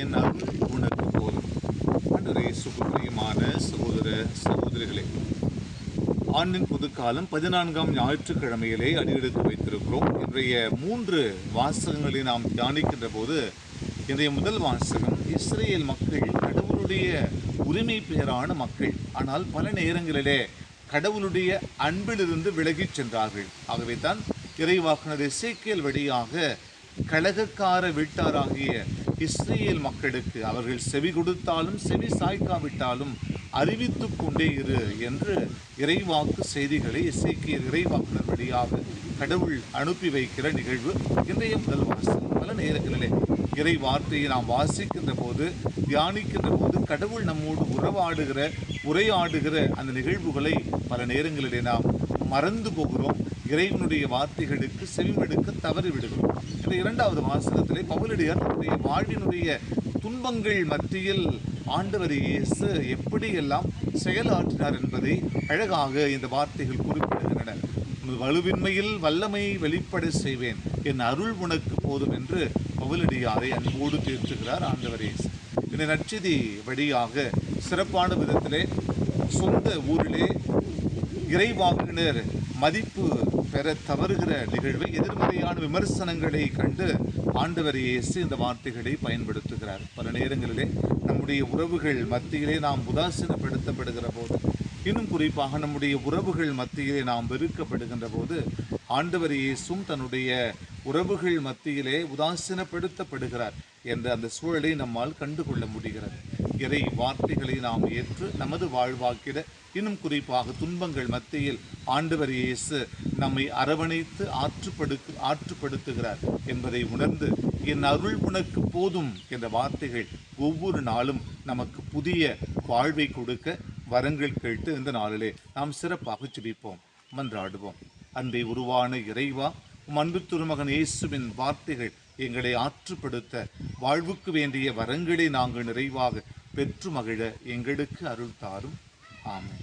என் அருள் உனக்கு போதும். அன்றே சுகுப்பிரியமான சகோதர சகோதரிகளே, ஆண்டின் புதுக்காலம் 14ஆம் ஞாயிற்றுக்கிழமையிலே அடியெடுத்து வைத்திருக்கிறோம். இன்றைய 3 வாசகங்களை நாம் தியானிக்கின்ற போது, இன்றைய முதல் வாசகம், இஸ்ரேல் மக்கள் கடவுளுடைய உரிமை பெயரான மக்கள். ஆனால் பல நேரங்களிலே கடவுளுடைய அன்பிலிருந்து விலகிச் சென்றார்கள். ஆகவே தான் இறைவாக்குனர் எசேக்கியேல் வழியாக கலகக்கார வீட்டாராகிய இஸ்ரேல் மக்களுக்கு அவர்கள் செவி கொடுத்தாலும் செவி சாய்க்காவிட்டாலும் அறிவித்து கொண்டே இரு என்று இறைவாக்கு செய்திகளை எசேக்கியேல் இறைவாக்குனர் வழியாக கடவுள் அனுப்பி வைக்கிற நிகழ்வு இன்றைய முதல் வாசகம். பல நேரங்களிலே இறை வார்த்தையை நாம் வாசிக்கின்ற போது, தியானிக்கின்ற போது கடவுள் நம்மோடு உரையாடுகிற அந்த நிகழ்வுகளை பல நேரங்களிலே நாம் மறந்து போகிறோம். இறைவனுடைய வார்த்தைகளுக்கு செவிமடுக்க தவறிவிடுகிறோம். இந்த 2வது வாசகத்திலே பவுலடியார் தன்னுடைய வாழ்வினுடைய துன்பங்கள் மத்தியில் ஆண்டவர் இயேசு எப்படியெல்லாம் செயலாற்றினார் என்பதை அழகாக இந்த வார்த்தைகள் குறிப்பிடுகின்றன. வலுவின்மையில் வல்லமை வெளிப்பட செய்வேன், என் அருள் உனக்கு போதும் என்று பவுலடியாரை அன்போடு தேற்றுகிறார் ஆண்டவர் இயேசு. இந்த நற்செய்தி வழியாக சிறப்பான விதத்திலே சொந்த ஊரிலே இறைவாக்கினர் மதிப்பு பெற தவறுகிற நிகழ்வை, எதிர்மறையான விமர்சனங்களை கண்டு ஆண்டவர் இயேசு இந்த வார்த்தைகளை பயன்படுத்துகிறார். பல நேரங்களிலே நம்முடைய உறவுகள் மத்தியிலே நாம் உதாசீனப்படுத்தப்படுகிற போது, இன்னும் குறிப்பாக நம்முடைய உறவுகள் மத்தியிலே நாம் வெறுக்கப்படுகின்ற போது, ஆண்டவர் இயேசுவும் தன்னுடைய உறவுகள் மத்தியிலே உதாசீனப்படுத்தப்படுகிறார் என்ற அந்த சூழலை நம்மால் கண்டுகொள்ள முடிகிறது. இறை வார்த்தைகளை நாம் ஏற்று நமது வாழ்வாக்கிட, இன்னும் குறிப்பாக துன்பங்கள் மத்தியில் ஆண்டவர் இயேசு நம்மை அரவணைத்து ஆற்றுப்படுத்துகிறார் என்பதை உணர்ந்து, என் அருள் உனக்கு போதும் என்ற வார்த்தைகள் ஒவ்வொரு நாளும் நமக்கு புதிய வாழ்வை கொடுக்க வரங்கள் கேட்டு இந்த நாளிலே நாம் சிறப்பாக ஜெபிப்போம், மன்றாடுவோம். அன்பை உருவான இறைவா, உம் அன்பு திருமகன் இயேசுவின் வார்த்தைகள் எங்களை ஆற்றுப்படுத்த, வாழ்வுக்கு வேண்டிய வரங்களை நாங்கள் நிறைவாக பெற்று மகிழ எங்களுக்கு அருள் தாரும். ஆமென்.